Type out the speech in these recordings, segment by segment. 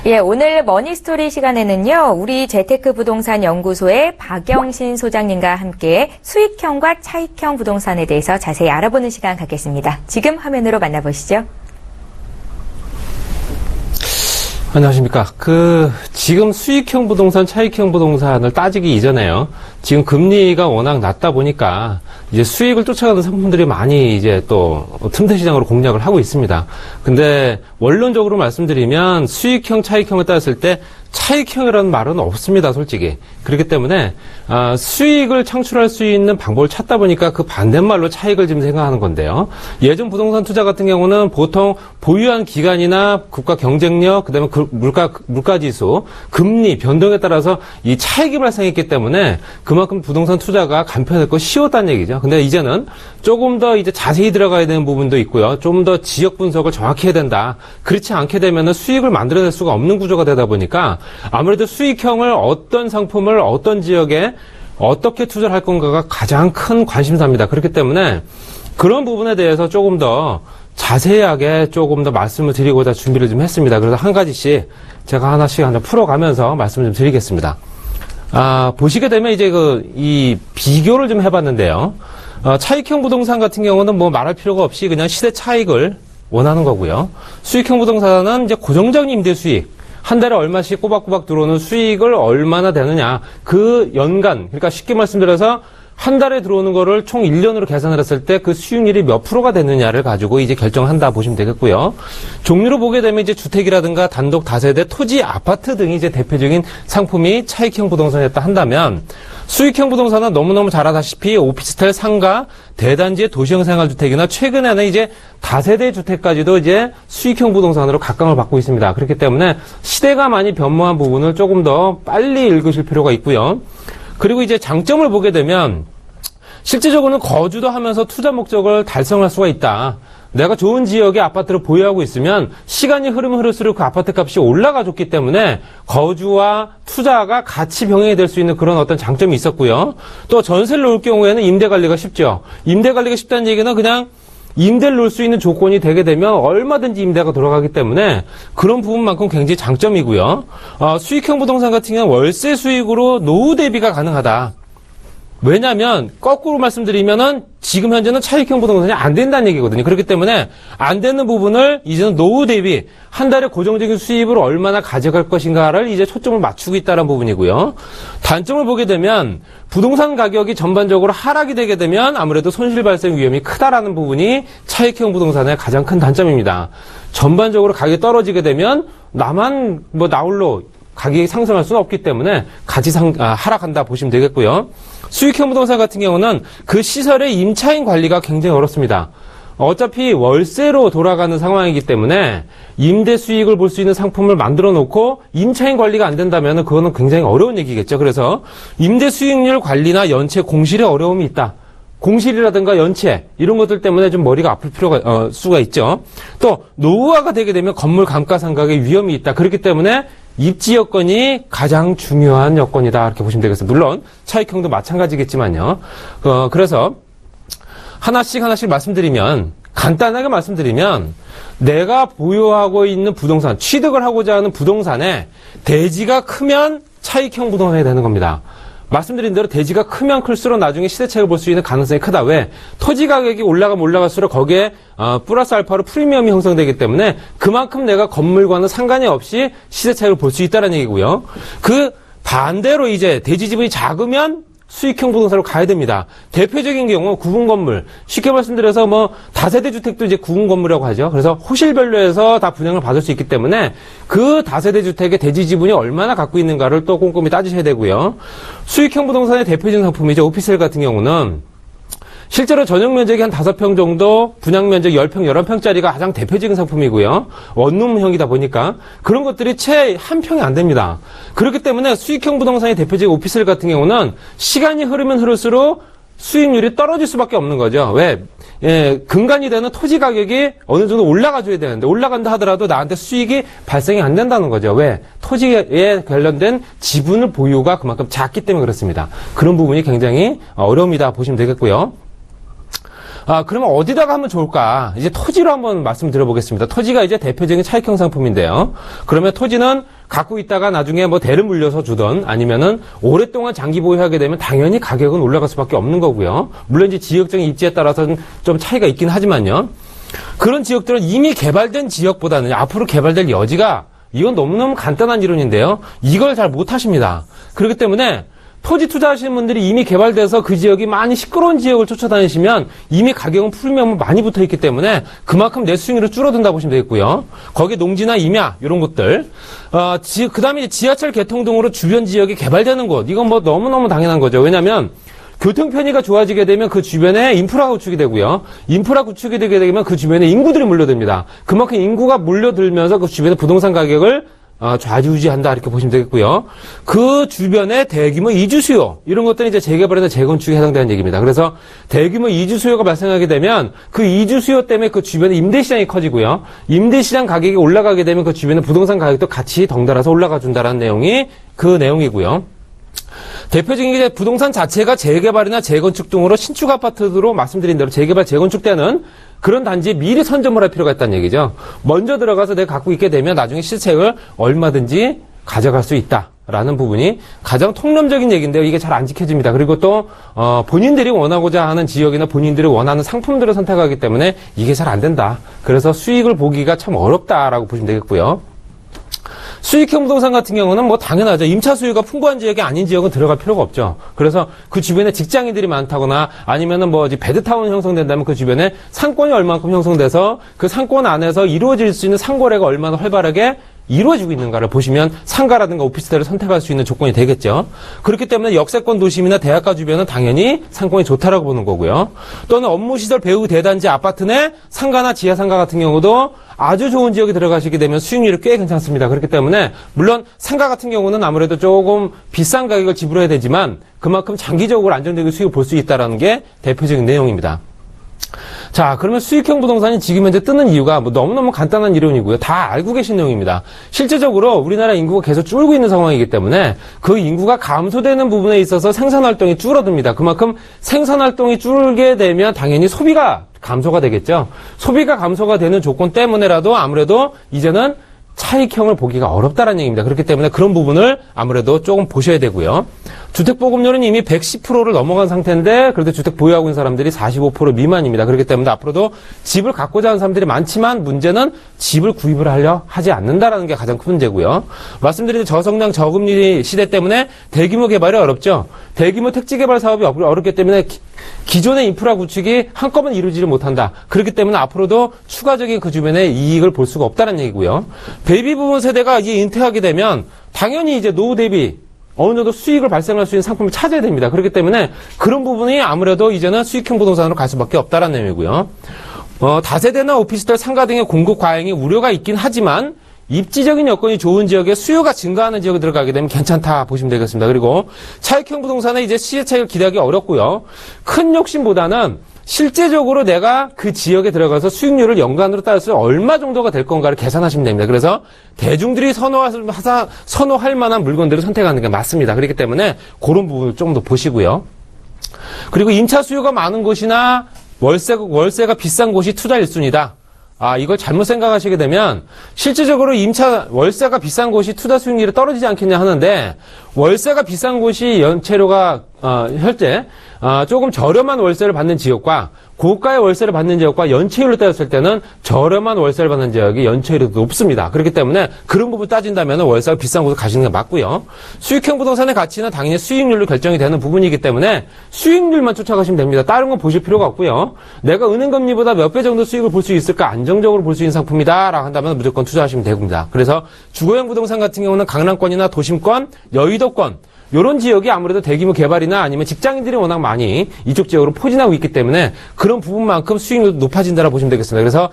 예, 오늘 머니스토리 시간에는요, 우리 재테크 부동산 연구소의 박영신 소장님과 함께 수익형과 차익형 부동산에 대해서 자세히 알아보는 시간 갖겠습니다. 지금 화면으로 만나보시죠. 안녕하십니까. 지금 수익형 부동산, 차익형 부동산을 따지기 이전에요. 지금 금리가 워낙 낮다 보니까 이제 수익을 쫓아가는 상품들이 많이 이제 또 틈새 시장으로 공략을 하고 있습니다. 근데 원론적으로 말씀드리면 수익형, 차익형을 따졌을 때 차익형이라는 말은 없습니다, 솔직히. 그렇기 때문에 수익을 창출할 수 있는 방법을 찾다 보니까 그 반대말로 차익을 지금 생각하는 건데요. 예전 부동산 투자 같은 경우는 보통 보유한 기간이나 국가 경쟁력, 그다음에 물가지수, 금리 변동에 따라서 이 차익이 발생했기 때문에 그만큼 부동산 투자가 간편했고 쉬웠다는 얘기죠. 근데 이제는 조금 더 이제 자세히 들어가야 되는 부분도 있고요. 좀 더 지역 분석을 정확히 해야 된다. 그렇지 않게 되면은 수익을 만들어낼 수가 없는 구조가 되다 보니까 아무래도 수익형을 어떤 상품을 어떤 지역에 어떻게 투자를 할 건가가 가장 큰 관심사입니다. 그렇기 때문에 그런 부분에 대해서 조금 더 자세하게 조금 더 말씀을 드리고자 준비를 좀 했습니다. 그래서 한 가지씩 제가 하나씩 풀어가면서 말씀을 좀 드리겠습니다. 보시게 되면 이제 이 비교를 좀 해봤는데요. 차익형 부동산 같은 경우는 뭐 말할 필요가 없이 그냥 시세 차익을 원하는 거고요. 수익형 부동산은 이제 고정적인 임대 수익, 한 달에 얼마씩 꼬박꼬박 들어오는 수익을 얼마나 되느냐. 그 연간, 그러니까 쉽게 말씀드려서 한 달에 들어오는 거를 총 1년으로 계산을 했을 때 그 수익률이 몇 프로가 되느냐를 가지고 이제 결정한다 보시면 되겠고요. 종류로 보게 되면 이제 주택이라든가 단독 다세대, 토지, 아파트 등이 이제 대표적인 상품이 차익형 부동산이었다 한다면 수익형 부동산은 너무너무 잘 아다시피 오피스텔, 상가, 대단지의 도시형 생활주택이나 최근에는 이제 다세대 주택까지도 이제 수익형 부동산으로 각광을 받고 있습니다. 그렇기 때문에 시대가 많이 변모한 부분을 조금 더 빨리 읽으실 필요가 있고요. 그리고 이제 장점을 보게 되면 실제적으로는 거주도 하면서 투자 목적을 달성할 수가 있다. 내가 좋은 지역에 아파트를 보유하고 있으면 시간이 흐르면 흐를수록 그 아파트 값이 올라가줬기 때문에 거주와 투자가 같이 병행이 될 수 있는 그런 어떤 장점이 있었고요. 또 전세를 놓을 경우에는 임대 관리가 쉽죠. 임대 관리가 쉽다는 얘기는 그냥 임대를 놓을 수 있는 조건이 되게 되면 얼마든지 임대가 들어가기 때문에 그런 부분만큼 굉장히 장점이고요. 수익형 부동산 같은 경우는 월세 수익으로 노후 대비가 가능하다. 왜냐하면 거꾸로 말씀드리면은 지금 현재는 차익형 부동산이 안 된다는 얘기거든요. 그렇기 때문에 안 되는 부분을 이제는 노후 대비 한 달에 고정적인 수입을 얼마나 가져갈 것인가를 이제 초점을 맞추고 있다는 부분이고요. 단점을 보게 되면 부동산 가격이 전반적으로 하락이 되게 되면 아무래도 손실 발생 위험이 크다라는 부분이 차익형 부동산의 가장 큰 단점입니다. 전반적으로 가격이 떨어지게 되면 나만 나홀로 가격이 상승할 수는 없기 때문에 같이 하락한다 보시면 되겠고요. 수익형 부동산 같은 경우는 그 시설의 임차인 관리가 굉장히 어렵습니다. 어차피 월세로 돌아가는 상황이기 때문에 임대 수익을 볼 수 있는 상품을 만들어 놓고 임차인 관리가 안 된다면 그거는 굉장히 어려운 얘기겠죠. 그래서 임대 수익률 관리나 연체 공실에 어려움이 있다. 공실이라든가 연체 이런 것들 때문에 좀 머리가 아플 수가 있죠. 또 노후화가 되게 되면 건물 감가상각의 위험이 있다. 그렇기 때문에 입지 여건이 가장 중요한 여건이다. 이렇게 보시면 되겠습니다. 물론 차익형도 마찬가지겠지만요. 그래서 하나씩 말씀드리면 간단하게 말씀드리면 내가 보유하고 있는 부동산, 취득을 하고자 하는 부동산에 대지가 크면 차익형 부동산이 되는 겁니다. 말씀드린 대로 대지가 크면 클수록 나중에 시세차익을 볼 수 있는 가능성이 크다. 왜? 토지 가격이 올라가면 올라갈수록 거기에 플러스 알파로 프리미엄이 형성되기 때문에 그만큼 내가 건물과는 상관이 없이 시세차익을 볼 수 있다는 얘기고요. 그 반대로 이제 대지 지분이 작으면 수익형 부동산으로 가야 됩니다. 대표적인 경우 구분 건물. 쉽게 말씀드려서 다세대 주택도 이제 구분 건물이라고 하죠. 그래서 호실별로 해서 다 분양을 받을 수 있기 때문에 그 다세대 주택의 대지 지분이 얼마나 갖고 있는가를 또 꼼꼼히 따지셔야 되고요. 수익형 부동산의 대표적인 상품이죠. 오피스텔 같은 경우는 실제로 전용 면적이 한 5평 정도, 분양 면적 10평, 11평짜리가 가장 대표적인 상품이고요. 원룸형이다 보니까 그런 것들이 채 한 평이 안 됩니다. 그렇기 때문에 수익형 부동산의 대표적인 오피스텔 같은 경우는 시간이 흐르면 흐를수록 수익률이 떨어질 수밖에 없는 거죠. 왜? 근간이 되는 토지 가격이 어느 정도 올라가줘야 되는데 올라간다 하더라도 나한테 수익이 발생이 안 된다는 거죠. 왜? 토지에 관련된 지분을 보유가 그만큼 작기 때문에 그렇습니다. 그런 부분이 굉장히 어려움이다 보시면 되겠고요. 그러면 어디다가 하면 좋을까? 이제 토지로 한번 말씀드려보겠습니다. 토지가 이제 대표적인 차익형 상품인데요. 그러면 토지는 갖고 있다가 나중에 뭐 대를 물려서 주던 아니면은 오랫동안 장기 보유하게 되면 당연히 가격은 올라갈 수밖에 없는 거고요. 물론 이제 지역적인 입지에 따라서는 좀 차이가 있긴 하지만요. 그런 지역들은 이미 개발된 지역보다는 앞으로 개발될 여지가 이건 너무너무 간단한 이론인데요. 이걸 잘 못하십니다. 그렇기 때문에 토지 투자하시는 분들이 이미 개발돼서 그 지역이 많이 시끄러운 지역을 쫓아다니시면 이미 가격은 프리미엄은 많이 붙어있기 때문에 그만큼 내 수익률이 줄어든다고 보시면 되겠고요. 거기에 농지나 임야 이런 곳들 그 다음에 지하철 개통 등으로 주변 지역이 개발되는 곳 이건 뭐 너무너무 당연한 거죠. 왜냐하면 교통 편의가 좋아지게 되면 그 주변에 인프라가 구축이 되고요. 인프라 구축이 되게 되면 그 주변에 인구들이 몰려듭니다. 그만큼 인구가 몰려들면서 그 주변의 부동산 가격을 좌지우지한다 이렇게 보시면 되겠고요. 그 주변에 대규모 이주 수요 이런 것들은 이제 재개발이나 재건축에 해당되는 얘기입니다. 그래서 대규모 이주 수요가 발생하게 되면 그 이주 수요 때문에 그 주변에 임대 시장이 커지고요. 임대 시장 가격이 올라가게 되면 그 주변의 부동산 가격도 같이 덩달아서 올라가 준다라는 내용이 그 내용이고요. 대표적인 게 부동산 자체가 재개발이나 재건축 등으로 신축 아파트로 말씀드린 대로 재개발, 재건축 때는 그런 단지에 미리 선점을 할 필요가 있다는 얘기죠. 먼저 들어가서 내가 갖고 있게 되면 나중에 시세를 얼마든지 가져갈 수 있다라는 부분이 가장 통념적인 얘기인데요. 이게 잘 안 지켜집니다. 그리고 또 본인들이 원하고자 하는 지역이나 본인들이 원하는 상품들을 선택하기 때문에 이게 잘 안 된다. 그래서 수익을 보기가 참 어렵다라고 보시면 되겠고요. 수익형 부동산 같은 경우는 뭐 당연하죠. 임차 수요가 풍부한 지역이 아닌 지역은 들어갈 필요가 없죠. 그래서 그 주변에 직장인들이 많다거나 아니면은 뭐 베드타운 형성된다면 그 주변에 상권이 얼만큼 형성돼서 그 상권 안에서 이루어질 수 있는 상거래가 얼마나 활발하게 이루어지고 있는가를 보시면 상가라든가 오피스텔을 선택할 수 있는 조건이 되겠죠. 그렇기 때문에 역세권 도심이나 대학가 주변은 당연히 상권이 좋다라고 보는 거고요. 또는 업무시설 배후 대단지 아파트 내 상가나 지하상가 같은 경우도 아주 좋은 지역에 들어가시게 되면 수익률이 꽤 괜찮습니다. 그렇기 때문에 물론 상가 같은 경우는 아무래도 조금 비싼 가격을 지불해야 되지만 그만큼 장기적으로 안정적인 수익을 볼 수 있다는 게 대표적인 내용입니다. 자, 그러면 수익형 부동산이 지금 현재 뜨는 이유가 뭐 너무너무 간단한 이론이고요. 다 알고 계신 내용입니다. 실제적으로 우리나라 인구가 계속 줄고 있는 상황이기 때문에 그 인구가 감소되는 부분에 있어서 생산활동이 줄어듭니다. 그만큼 생산활동이 줄게 되면 당연히 소비가 감소가 되겠죠. 소비가 감소가 되는 조건 때문에라도 아무래도 이제는 차익형을 보기가 어렵다는 얘기입니다. 그렇기 때문에 그런 부분을 아무래도 조금 보셔야 되고요. 주택보급률은 이미 110%를 넘어간 상태인데 그래도 주택 보유하고 있는 사람들이 45% 미만입니다. 그렇기 때문에 앞으로도 집을 갖고자 하는 사람들이 많지만 문제는 집을 구입을 하려 하지 않는다라는 게 가장 큰 문제고요. 말씀드린 저성장 저금리 시대 때문에 대규모 개발이 어렵죠. 대규모 택지 개발 사업이 어렵기 때문에 기존의 인프라 구축이 한꺼번에 이루어지지 못한다. 그렇기 때문에 앞으로도 추가적인 그 주변에 이익을 볼 수가 없다는 얘기고요. 베이비 부분 세대가 이제 은퇴하게 되면 당연히 이제 노후 대비 어느 정도 수익을 발생할 수 있는 상품을 찾아야 됩니다. 그렇기 때문에 그런 부분이 아무래도 이제는 수익형 부동산으로 갈 수밖에 없다는 내용이고요. 다세대나 오피스텔 상가 등의 공급 과잉이 우려가 있긴 하지만 입지적인 여건이 좋은 지역에 수요가 증가하는 지역에 들어가게 되면 괜찮다 보시면 되겠습니다. 그리고 차익형 부동산은 이제 시세 차익을 기대하기 어렵고요. 큰 욕심보다는 실제적으로 내가 그 지역에 들어가서 수익률을 연간으로 따져서 얼마 정도가 될 건가를 계산하시면 됩니다. 그래서 대중들이 선호할 만한 물건들을 선택하는 게 맞습니다. 그렇기 때문에 그런 부분을 좀 더 보시고요. 그리고 임차 수요가 많은 곳이나 월세가 비싼 곳이 투자 1순위다. 이걸 잘못 생각하시게 되면 실질적으로 월세가 비싼 곳이 투자 수익률이 떨어지지 않겠냐 하는데 월세가 비싼 곳이 연체료가 현재 조금 저렴한 월세를 받는 지역과 고가의 월세를 받는 지역과 연체율로 따졌을 때는 저렴한 월세를 받는 지역이 연체율이 높습니다. 그렇기 때문에 그런 부분 따진다면 월세가 비싼 곳을 가시는 게 맞고요. 수익형 부동산의 가치는 당연히 수익률로 결정이 되는 부분이기 때문에 수익률만 쫓아가시면 됩니다. 다른 건 보실 필요가 없고요. 내가 은행금리보다 몇 배 정도 수익을 볼 수 있을까 안정적으로 볼 수 있는 상품이다 라고 한다면 무조건 투자하시면 됩니다. 그래서 주거형 부동산 같은 경우는 강남권이나 도심권, 여의도권 이런 지역이 아무래도 대규모 개발이나 아니면 직장인들이 워낙 많이 이쪽 지역으로 포진하고 있기 때문에 그런 부분만큼 수익률도 높아진다라고 보시면 되겠습니다. 그래서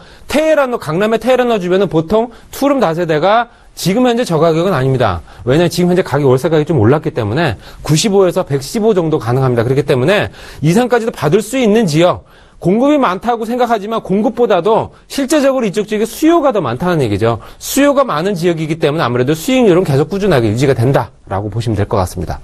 강남의 테헤란로 주변은 보통 투룸 다세대가 지금 현재 저 가격은 아닙니다. 왜냐하면 지금 현재 월세 가격이 좀 올랐기 때문에 95에서 115 정도 가능합니다. 그렇기 때문에 이상까지도 받을 수 있는 지역, 공급이 많다고 생각하지만 공급보다도 실제적으로 이쪽 지역에 수요가 더 많다는 얘기죠. 수요가 많은 지역이기 때문에 아무래도 수익률은 계속 꾸준하게 유지가 된다라고 보시면 될 것 같습니다.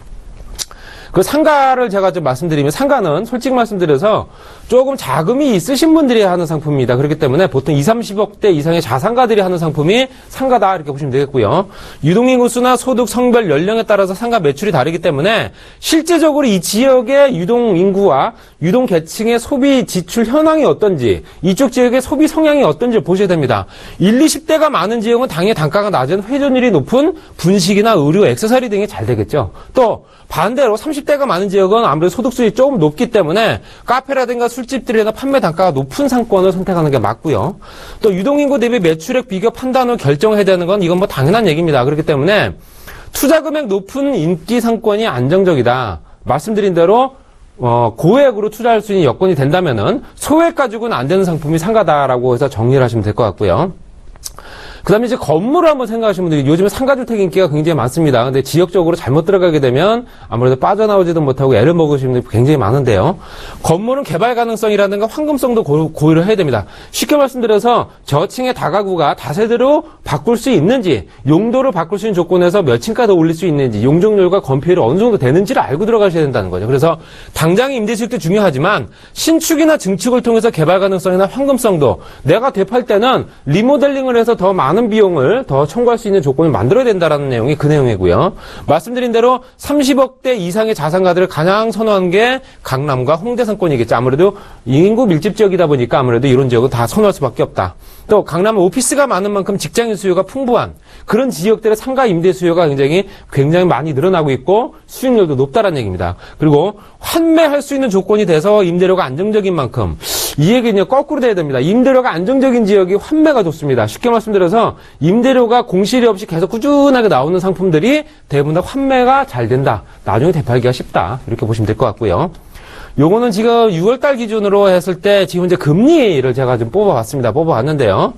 그 상가를 제가 좀 말씀드리면 상가는 솔직히 말씀드려서 조금 자금이 있으신 분들이 하는 상품입니다. 그렇기 때문에 보통 20, 30억대 이상의 자산가들이 하는 상품이 상가다 이렇게 보시면 되겠고요. 유동인구수나 소득, 성별, 연령에 따라서 상가 매출이 다르기 때문에 실제적으로 이 지역의 유동인구와 유동계층의 소비 지출 현황이 어떤지 이쪽 지역의 소비 성향이 어떤지 보셔야 됩니다. 1, 20대가 많은 지역은 당연히 단가가 낮은 회전율이 높은 분식이나 의류, 액세서리 등이 잘 되겠죠. 또 반대로 30대가 많은 지역은 아무래도 소득 수준이 조금 높기 때문에 카페라든가 술집들이나 판매 단가가 높은 상권을 선택하는 게 맞고요. 또 유동인구 대비 매출액 비교 판단 후 결정해야 되는 건 이건 뭐 당연한 얘기입니다. 그렇기 때문에 투자 금액 높은 인기 상권이 안정적이다. 말씀드린 대로 고액으로 투자할 수 있는 여건이 된다면은 소액 가지고는 안 되는 상품이 상가다라고 해서 정리를 하시면 될 것 같고요. 그 다음에 이제 건물을 한번 생각하시면 돼요. 요즘에 상가주택 인기가 굉장히 많습니다. 근데 지역적으로 잘못 들어가게 되면 아무래도 빠져나오지도 못하고 애를 먹으시는 분들이 굉장히 많은데요. 건물은 개발 가능성이라든가 황금성도 고려를 해야 됩니다. 쉽게 말씀드려서 저층의 다가구가 다세대로 바꿀 수 있는지, 용도를 바꿀 수 있는 조건에서 몇 층까지 더 올릴 수 있는지, 용적률과 건폐율이 어느 정도 되는지를 알고 들어가셔야 된다는 거죠. 그래서 당장의 임대수익도 중요하지만 신축이나 증축을 통해서 개발 가능성이나 황금성도 내가 되팔 때는 리모델링을 해서 더 많은 비용을 더 청구할 수 있는 조건을 만들어야 된다는 내용이 그 내용이고요. 말씀드린 대로 30억대 이상의 자산가들을 가장 선호한 게 강남과 홍대 상권이겠죠. 아무래도 인구 밀집 지역이다 보니까 아무래도 이런 지역은 다 선호할 수밖에 없다. 또 강남은 오피스가 많은 만큼 직장인 수요가 풍부한 그런 지역들의 상가 임대 수요가 굉장히 많이 늘어나고 있고 수익률도 높다라는 얘기입니다. 그리고 환매할 수 있는 조건이 돼서 임대료가 안정적인 만큼 이 얘기는 거꾸로 돼야 됩니다. 임대료가 안정적인 지역이 환매가 좋습니다. 쉽게 말씀드려서 임대료가 공실이 없이 계속 꾸준하게 나오는 상품들이 대부분 다 환매가 잘 된다. 나중에 되팔기가 쉽다. 이렇게 보시면 될 것 같고요. 요거는 지금 6월달 기준으로 했을 때 지금 이제 금리를 제가 좀 뽑아봤는데요.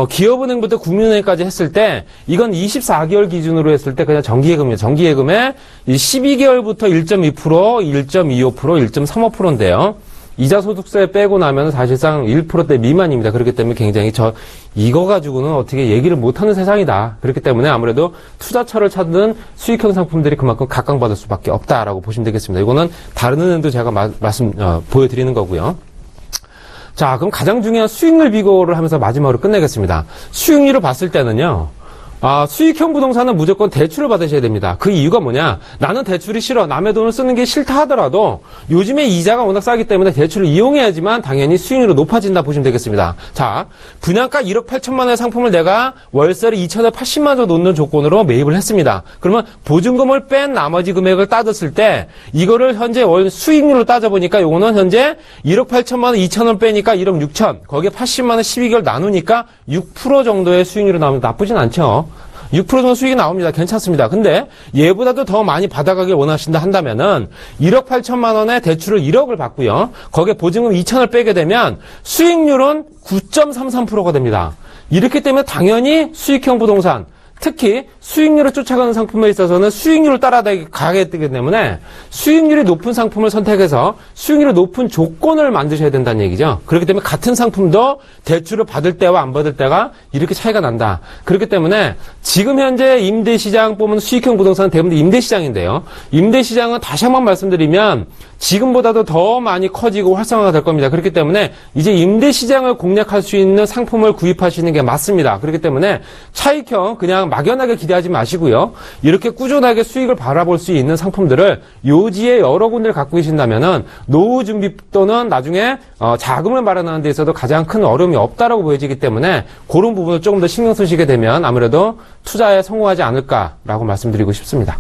기업은행부터 국민은행까지 했을 때 이건 24개월 기준으로 했을 때 그냥 정기예금이에요. 정기예금에 12개월부터 1.2%, 1.25%, 1.35%인데요. 이자 소득세 빼고 나면 사실상 1%대 미만입니다. 그렇기 때문에 굉장히 이거 가지고는 어떻게 얘기를 못하는 세상이다. 그렇기 때문에 아무래도 투자처를 찾는 수익형 상품들이 그만큼 각광받을 수밖에 없다라고 보시면 되겠습니다. 이거는 다른 은행도 제가 보여드리는 거고요. 자, 그럼 가장 중요한 수익률 비교를 하면서 마지막으로 끝내겠습니다. 수익률을 봤을 때는요. 수익형 부동산은 무조건 대출을 받으셔야 됩니다. 그 이유가 뭐냐? 나는 대출이 싫어. 남의 돈을 쓰는 게 싫다 하더라도 요즘에 이자가 워낙 싸기 때문에 대출을 이용해야지만 당연히 수익률이 높아진다 보시면 되겠습니다. 자, 분양가 1억 8천만 원의 상품을 내가 월세를 2,080만 원 정도 놓는 조건으로 매입을 했습니다. 그러면 보증금을 뺀 나머지 금액을 따졌을 때 이거를 현재 월 수익률로 따져보니까 요거는 현재 1억 8천만 원 2천 원 빼니까 1억 6천. 거기에 80만 원 12개월 나누니까 6% 정도의 수익률이 나오면 나쁘진 않죠. 6% 정도 수익이 나옵니다. 괜찮습니다. 근데 얘보다도 더 많이 받아가길 원하신다 한다면은 1억 8천만 원에 대출을 1억을 받고요. 거기에 보증금 2천을 빼게 되면 수익률은 9.33%가 됩니다. 이렇기 때문에 당연히 수익형 부동산, 특히 수익률을 쫓아가는 상품에 있어서는 수익률을 따라가게 되기 때문에 수익률이 높은 상품을 선택해서 수익률이 높은 조건을 만드셔야 된다는 얘기죠. 그렇기 때문에 같은 상품도 대출을 받을 때와 안 받을 때가 이렇게 차이가 난다. 그렇기 때문에 지금 현재 임대시장 보면 수익형 부동산은 대부분 임대시장인데요. 임대시장은 다시 한번 말씀드리면 지금보다도 더 많이 커지고 활성화가 될 겁니다. 그렇기 때문에 이제 임대시장을 공략할 수 있는 상품을 구입하시는 게 맞습니다. 그렇기 때문에 차익형 그냥 막연하게 기대하지 마시고요. 이렇게 꾸준하게 수익을 바라볼 수 있는 상품들을 요지에 여러 군데를 갖고 계신다면은 노후 준비 또는 나중에 자금을 마련하는 데 있어도 가장 큰 어려움이 없다라고 보여지기 때문에 그런 부분을 조금 더 신경 쓰시게 되면 아무래도 투자에 성공하지 않을까라고 말씀드리고 싶습니다.